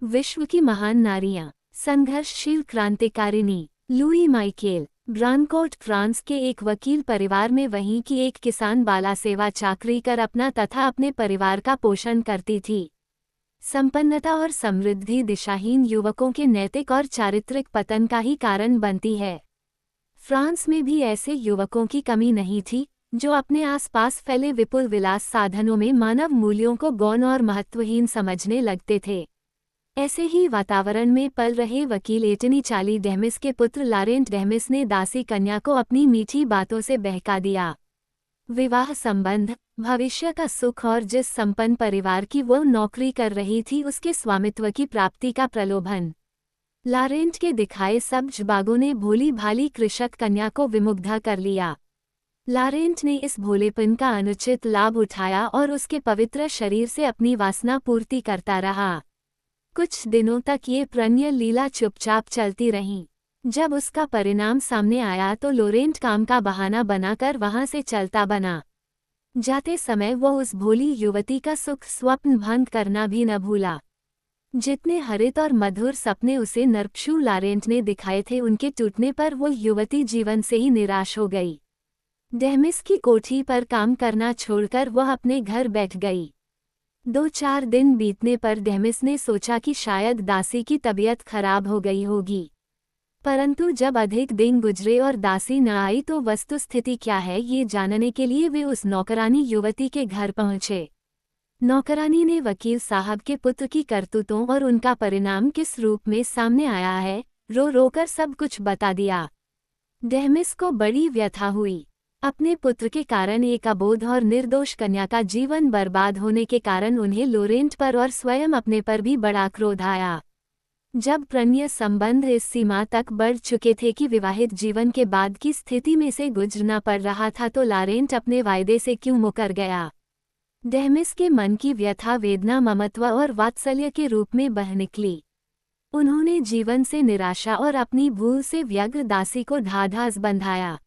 विश्व की महान नारियां, संघर्षशील क्रांतिकारिणी। लुई माइकेल ब्रानकोट फ्रांस के एक वकील परिवार में वहीं की एक किसान बाला सेवा चाकरी कर अपना तथा अपने परिवार का पोषण करती थी। संपन्नता और समृद्धि दिशाहीन युवकों के नैतिक और चारित्रिक पतन का ही कारण बनती है। फ्रांस में भी ऐसे युवकों की कमी नहीं थी जो अपने आसपास फैले विपुल विलास साधनों में मानव मूल्यों को गौण और महत्वहीन समझने लगते थे। ऐसे ही वातावरण में पल रहे वकील एटनी चार्ली डेमिस के पुत्र लारेंट डेमिस ने दासी कन्या को अपनी मीठी बातों से बहका दिया। विवाह संबंध, भविष्य का सुख और जिस संपन्न परिवार की वो नौकरी कर रही थी उसके स्वामित्व की प्राप्ति का प्रलोभन। लारेंट के दिखाए सब्ज बागों ने भोली भाली कृषक कन्या को विमुग्ध कर लिया। लारेंट ने इस भोलेपन का अनुचित लाभ उठाया और उसके पवित्र शरीर से अपनी वासना पूर्ति करता रहा। कुछ दिनों तक ये प्रणय लीला चुपचाप चलती रही। जब उसका परिणाम सामने आया तो लोरेंट काम का बहाना बनाकर वहां से चलता बना। जाते समय वो उस भोली युवती का सुख स्वप्न भंग करना भी न भूला। जितने हरित और मधुर सपने उसे नरपशु लारेंट ने दिखाए थे उनके टूटने पर वो युवती जीवन से ही निराश हो गई। डेमिस की कोठी पर काम करना छोड़कर वह अपने घर बैठ गई। 2-4 दिन बीतने पर डेमिस ने सोचा कि शायद दासी की तबीयत खराब हो गई होगी। परंतु जब अधिक दिन गुजरे और दासी न आई तो वस्तुस्थिति क्या है ये जानने के लिए वे उस नौकरानी युवती के घर पहुंचे। नौकरानी ने वकील साहब के पुत्र की करतूतों और उनका परिणाम किस रूप में सामने आया है रो रोकर सब कुछ बता दिया। डेमिस को बड़ी व्यथा हुई। अपने पुत्र के कारण एक अबोध और निर्दोष कन्या का जीवन बर्बाद होने के कारण उन्हें लोरेंट पर और स्वयं अपने पर भी बड़ा क्रोध आया। जब प्रणय संबंध इस सीमा तक बढ़ चुके थे कि विवाहित जीवन के बाद की स्थिति में से गुजरना पड़ रहा था तो लारेंट अपने वायदे से क्यों मुकर गया। डेमिस के मन की व्यथा वेदना ममत्व और वात्सल्य के रूप में बह निकली। उन्होंने जीवन से निराशा और अपनी भूल से व्यग्र दासी को ढाढ़स बंधाया।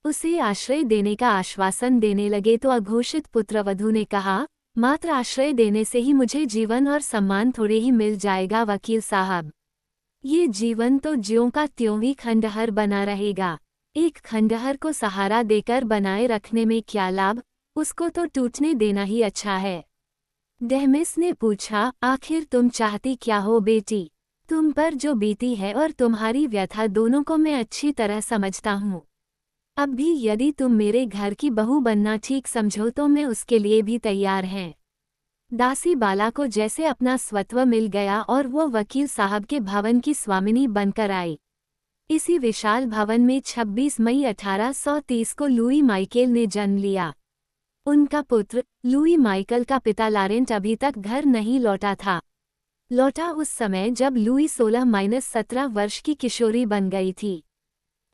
उसे आश्रय देने का आश्वासन देने लगे तो अघोषित पुत्रवधू ने कहा, मात्र आश्रय देने से ही मुझे जीवन और सम्मान थोड़े ही मिल जाएगा वकील साहब। ये जीवन तो ज्यों का त्यों ही खंडहर बना रहेगा। एक खंडहर को सहारा देकर बनाए रखने में क्या लाभ, उसको तो टूटने देना ही अच्छा है। डेमिस ने पूछा, आखिर तुम चाहती क्या हो बेटी? तुम पर जो बीती है और तुम्हारी व्यथा दोनों को मैं अच्छी तरह समझता हूँ। अब भी यदि तुम मेरे घर की बहू बनना ठीक समझो तो मैं उसके लिए भी तैयार हैं। दासी बाला को जैसे अपना स्वत्व मिल गया और वो वकील साहब के भवन की स्वामिनी बनकर आई। इसी विशाल भवन में 26 मई 1830 को लुई माइकेल ने जन्म लिया। उनका पुत्र लुई माइकल का पिता लारेंट अभी तक घर नहीं लौटा था। लौटा उस समय जब लुई 16-17 वर्ष की किशोरी बन गई थी।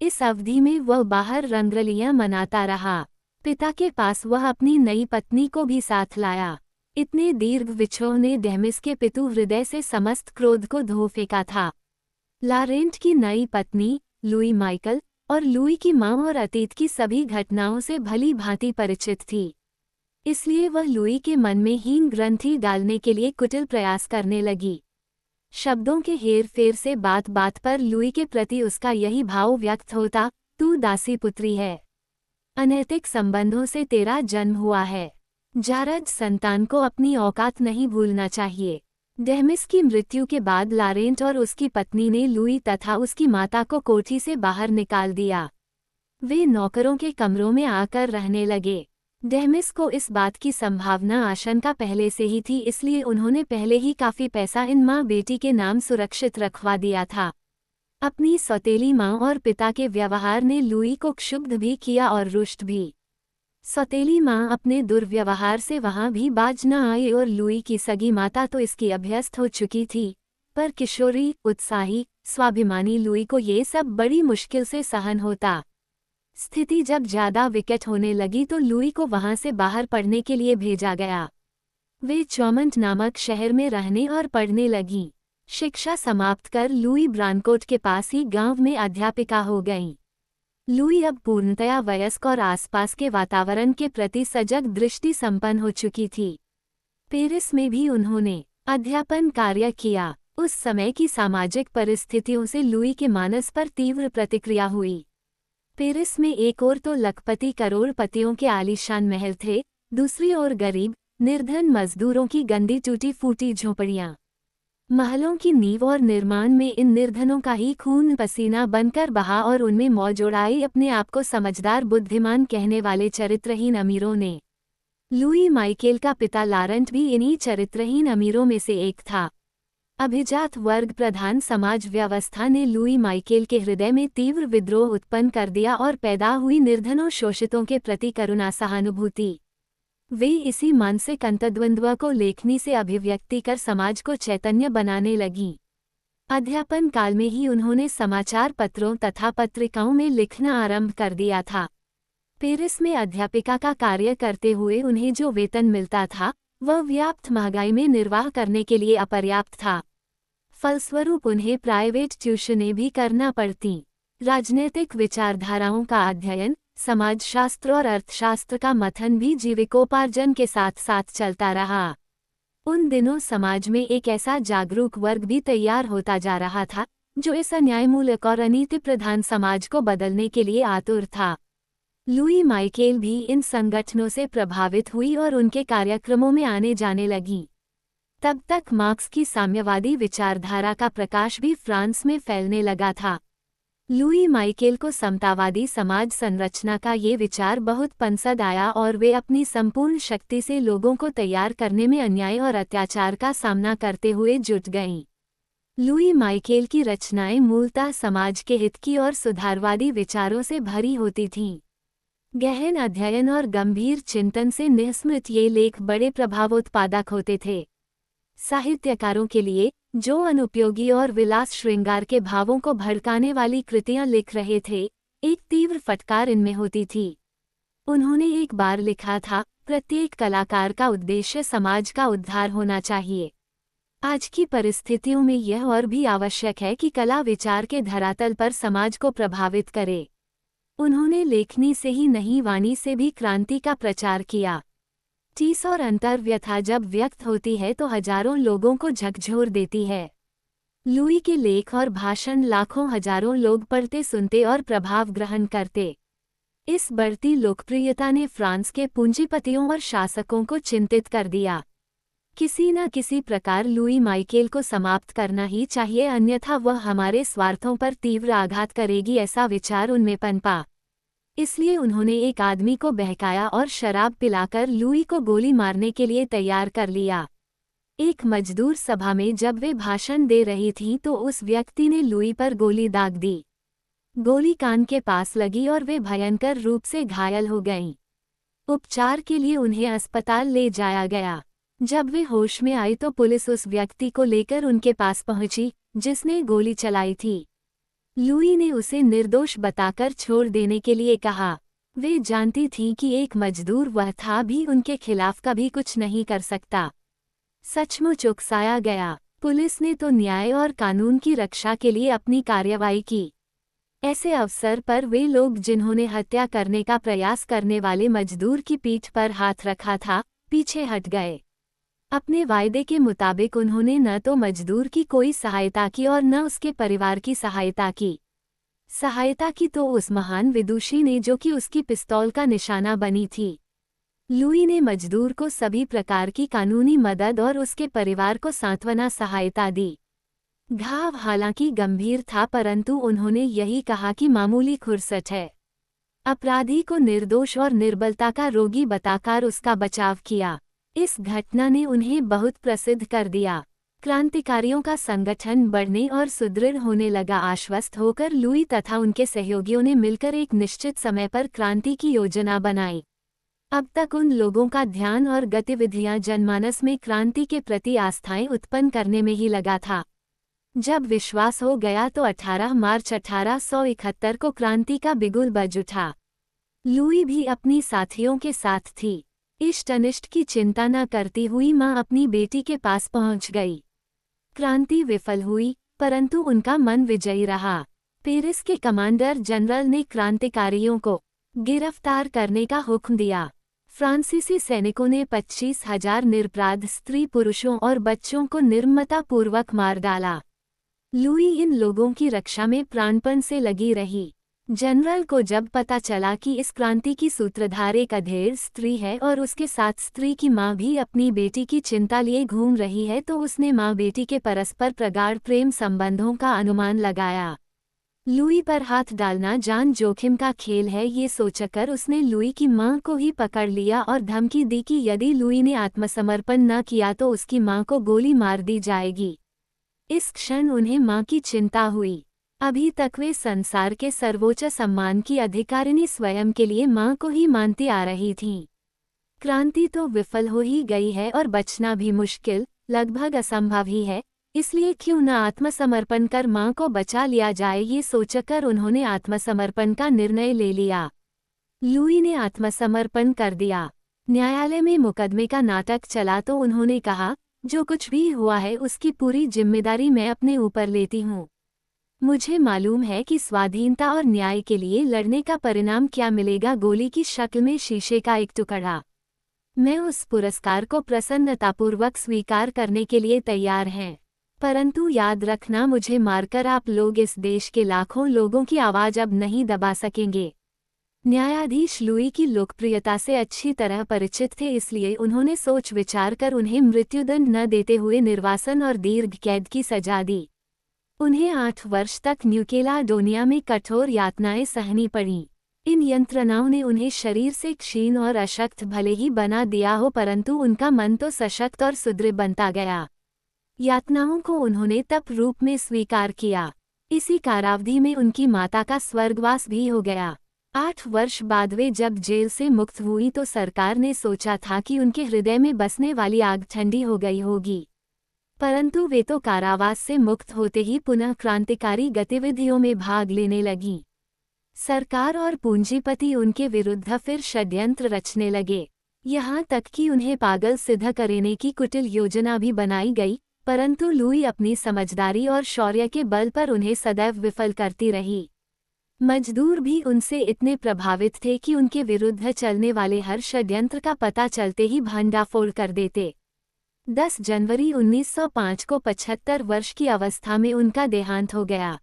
इस अवधि में वह बाहर रंगरलियां मनाता रहा। पिता के पास वह अपनी नई पत्नी को भी साथ लाया। इतने दीर्घ विछोह ने डेमिस के पितु हृदय से समस्त क्रोध को धो फेंका था। लारेंट की नई पत्नी लुई माइकल और लुई की मां और अतीत की सभी घटनाओं से भली भांति परिचित थी। इसलिए वह लुई के मन में हीन ग्रंथि डालने के लिए कुटिल प्रयास करने लगी। शब्दों के हेर फेर से बात बात पर लुई के प्रति उसका यही भाव व्यक्त होता, तू दासी पुत्री है, अनैतिक संबंधों से तेरा जन्म हुआ है, जारज संतान को अपनी औकात नहीं भूलना चाहिए। डेमिस की मृत्यु के बाद लारेंट और उसकी पत्नी ने लुई तथा उसकी माता को कोठी से बाहर निकाल दिया। वे नौकरों के कमरों में आकर रहने लगे। डेमिस को इस बात की संभावना आशंका पहले से ही थी, इसलिए उन्होंने पहले ही काफी पैसा इन माँ बेटी के नाम सुरक्षित रखवा दिया था। अपनी सौतेली माँ और पिता के व्यवहार ने लुई को क्षुब्ध भी किया और रुष्ट भी। सौतेली माँ अपने दुर्व्यवहार से वहां भी बाज न आई और लुई की सगी माता तो इसकी अभ्यस्त हो चुकी थी, पर किशोरी उत्साही स्वाभिमानी लुई को ये सब बड़ी मुश्किल से सहन होता। स्थिति जब ज्यादा विकट होने लगी तो लुई को वहां से बाहर पढ़ने के लिए भेजा गया। वे चौमंट नामक शहर में रहने और पढ़ने लगीं। शिक्षा समाप्त कर लुई ब्रानकोट के पास ही गांव में अध्यापिका हो गईं। लुई अब पूर्णतया वयस्क और आसपास के वातावरण के प्रति सजग दृष्टि संपन्न हो चुकी थी। पेरिस में भी उन्होंने अध्यापन कार्य किया। उस समय की सामाजिक परिस्थितियों से लुई के मानस पर तीव्र प्रतिक्रिया हुई। पेरिस में एक ओर तो लखपति करोड़पतियों के आलीशान महल थे, दूसरी ओर गरीब निर्धन मजदूरों की गंदी टूटी फूटी झोपड़ियां। महलों की नींव और निर्माण में इन निर्धनों का ही खून पसीना बनकर बहा और उनमें मौज उड़ाई अपने आप को समझदार बुद्धिमान कहने वाले चरित्रहीन अमीरों ने। लुई माइकेल का पिता लारंट भी इन्हीं चरित्रहीन अमीरों में से एक था। अभिजात वर्ग प्रधान समाज व्यवस्था ने लुई माइकेल के हृदय में तीव्र विद्रोह उत्पन्न कर दिया और पैदा हुई निर्धनों शोषितों के प्रति करुणा सहानुभूति। वे इसी मानसिक अंतद्वंद्व को लेखनी से अभिव्यक्ति कर समाज को चैतन्य बनाने लगीं। अध्यापन काल में ही उन्होंने समाचार पत्रों तथा पत्रिकाओं में लिखना आरंभ कर दिया था। पेरिस में अध्यापिका का कार्य करते हुए उन्हें जो वेतन मिलता था वह व्याप्त महंगाई में निर्वाह करने के लिए अपर्याप्त था। फलस्वरूप उन्हें प्राइवेट ट्यूशनें भी करना पड़तीं। राजनीतिक विचारधाराओं का अध्ययन, समाजशास्त्र और अर्थशास्त्र का मथन भी जीविकोपार्जन के साथ साथ चलता रहा। उन दिनों समाज में एक ऐसा जागरूक वर्ग भी तैयार होता जा रहा था जो इस अन्यायमूलक और अनीति प्रधान समाज को बदलने के लिए आतुर था। लुई माइकेल भी इन संगठनों से प्रभावित हुई और उनके कार्यक्रमों में आने जाने लगी। तब तक मार्क्स की साम्यवादी विचारधारा का प्रकाश भी फ्रांस में फैलने लगा था। लुई माइकेल को समतावादी समाज संरचना का ये विचार बहुत पसंद आया और वे अपनी संपूर्ण शक्ति से लोगों को तैयार करने में अन्याय और अत्याचार का सामना करते हुए जुट गईं। लुई माइकेल की रचनाएं मूलतः समाज के हित की और सुधारवादी विचारों से भरी होती थीं। गहन अध्ययन और गंभीर चिंतन से निःस्मृत ये लेख बड़े प्रभावोत्पादक होते थे। साहित्यकारों के लिए, जो अनुपयोगी और विलास श्रृंगार के भावों को भड़काने वाली कृतियां लिख रहे थे, एक तीव्र फटकार इनमें होती थी। उन्होंने एक बार लिखा था, प्रत्येक कलाकार का उद्देश्य समाज का उद्धार होना चाहिए। आज की परिस्थितियों में यह और भी आवश्यक है कि कला विचार के धरातल पर समाज को प्रभावित करे। उन्होंने लेखनी से ही नहीं वाणी से भी क्रांति का प्रचार किया। टीस और अंतर्व्यथा जब व्यक्त होती है तो हजारों लोगों को झकझोर देती है। लुई के लेख और भाषण लाखों हजारों लोग पढ़ते सुनते और प्रभाव ग्रहण करते। इस बढ़ती लोकप्रियता ने फ्रांस के पूंजीपतियों और शासकों को चिंतित कर दिया। किसी न किसी प्रकार लुई माइकेल को समाप्त करना ही चाहिए, अन्यथा वह हमारे स्वार्थों पर तीव्र आघात करेगी, ऐसा विचार उनमें पनपा। इसलिए उन्होंने एक आदमी को बहकाया और शराब पिलाकर लुई को गोली मारने के लिए तैयार कर लिया। एक मजदूर सभा में जब वे भाषण दे रही थीं तो उस व्यक्ति ने लुई पर गोली दाग दी। गोली कान के पास लगी और वे भयंकर रूप से घायल हो गईं। उपचार के लिए उन्हें अस्पताल ले जाया गया। जब वे होश में आई तो पुलिस उस व्यक्ति को लेकर उनके पास पहुंची जिसने गोली चलाई थी। लुई ने उसे निर्दोष बताकर छोड़ देने के लिए कहा। वे जानती थीं कि एक मजदूर वह था भी उनके खिलाफ कभी कुछ नहीं कर सकता। सचमुच उकसाया गया। पुलिस ने तो न्याय और कानून की रक्षा के लिए अपनी कार्रवाई की। ऐसे अवसर पर वे लोग जिन्होंने हत्या करने का प्रयास करने वाले मजदूर की पीठ पर हाथ रखा था, पीछे हट गए। अपने वायदे के मुताबिक उन्होंने न तो मजदूर की कोई सहायता की और न उसके परिवार की सहायता की। सहायता की तो उस महान विदुषी ने जो कि उसकी पिस्तौल का निशाना बनी थी। लुई ने मजदूर को सभी प्रकार की कानूनी मदद और उसके परिवार को सांत्वना सहायता दी। घाव हालांकि गंभीर था, परंतु उन्होंने यही कहा कि मामूली खुरसट है। अपराधी को निर्दोष और निर्बलता का रोगी बताकर उसका बचाव किया। इस घटना ने उन्हें बहुत प्रसिद्ध कर दिया। क्रांतिकारियों का संगठन बढ़ने और सुदृढ़ होने लगा। आश्वस्त होकर लुई तथा उनके सहयोगियों ने मिलकर एक निश्चित समय पर क्रांति की योजना बनाई। अब तक उन लोगों का ध्यान और गतिविधियां जनमानस में क्रांति के प्रति आस्थाएं उत्पन्न करने में ही लगा था। जब विश्वास हो गया तो 18 मार्च 1871 को क्रांति का बिगुल बज उठा। लुई भी अपनी साथियों के साथ थी। इष्ट अनिष्ट की चिंता न करती हुई मां अपनी बेटी के पास पहुंच गई। क्रांति विफल हुई, परंतु उनका मन विजयी रहा। पेरिस के कमांडर जनरल ने क्रांतिकारियों को गिरफ्तार करने का हुक्म दिया। फ्रांसीसी सैनिकों ने 25,000 निरपराध स्त्री पुरुषों और बच्चों को निर्ममतापूर्वक मार डाला। लुई इन लोगों की रक्षा में प्राणपण से लगी रही। जनरल को जब पता चला कि इस क्रांति की सूत्रधार एक अधेड़ स्त्री है और उसके साथ स्त्री की मां भी अपनी बेटी की चिंता लिए घूम रही है, तो उसने मां बेटी के परस्पर प्रगाढ़ प्रेम संबंधों का अनुमान लगाया। लुई पर हाथ डालना जान जोखिम का खेल है, ये सोचकर उसने लुई की मां को ही पकड़ लिया और धमकी दी कि यदि लुई ने आत्मसमर्पण न किया तो उसकी मां को गोली मार दी जाएगी। इस क्षण उन्हें मां की चिंता हुई। अभी तक वे संसार के सर्वोच्च सम्मान की अधिकारिणी स्वयं के लिए मां को ही मानती आ रही थीं। क्रांति तो विफल हो ही गई है और बचना भी मुश्किल, लगभग असंभव ही है, इसलिए क्यों न आत्मसमर्पण कर मां को बचा लिया जाए, ये सोचकर उन्होंने आत्मसमर्पण का निर्णय ले लिया। लुई ने आत्मसमर्पण कर दिया। न्यायालय में मुकदमे का नाटक चला तो उन्होंने कहा, जो कुछ भी हुआ है उसकी पूरी जिम्मेदारी मैं अपने ऊपर लेती हूँ। मुझे मालूम है कि स्वाधीनता और न्याय के लिए लड़ने का परिणाम क्या मिलेगा, गोली की शक्ल में शीशे का एक टुकड़ा। मैं उस पुरस्कार को प्रसन्नतापूर्वक स्वीकार करने के लिए तैयार हैं, परंतु याद रखना, मुझे मारकर आप लोग इस देश के लाखों लोगों की आवाज अब नहीं दबा सकेंगे। न्यायाधीश लुई की लोकप्रियता से अच्छी तरह परिचित थे, इसलिए उन्होंने सोच विचार कर उन्हें मृत्युदंड न देते हुए निर्वासन और दीर्घ कैद की सजा दी। उन्हें 8 वर्ष तक न्यू कैलेडोनिया में कठोर यातनाएं सहनी पड़ीं। इन यंत्रणाओं ने उन्हें शरीर से क्षीण और अशक्त भले ही बना दिया हो, परंतु उनका मन तो सशक्त और सुदृढ़ बनता गया। यातनाओं को उन्होंने तप रूप में स्वीकार किया। इसी कारावधि में उनकी माता का स्वर्गवास भी हो गया। 8 वर्ष बाद वे जब जेल से मुक्त हुई तो सरकार ने सोचा था कि उनके हृदय में बसने वाली आग ठंडी हो गई होगी, परंतु वे तो कारावास से मुक्त होते ही पुनः क्रांतिकारी गतिविधियों में भाग लेने लगीं। सरकार और पूंजीपति उनके विरुद्ध फिर षड्यंत्र रचने लगे, यहाँ तक कि उन्हें पागल सिद्ध करने की कुटिल योजना भी बनाई गई, परंतु लुई अपनी समझदारी और शौर्य के बल पर उन्हें सदैव विफल करती रही। मजदूर भी उनसे इतने प्रभावित थे कि उनके विरुद्ध चलने वाले हर षड्यंत्र का पता चलते ही भंडाफोड़ कर देते। 10 जनवरी 1905 को 75 वर्ष की अवस्था में उनका देहांत हो गया।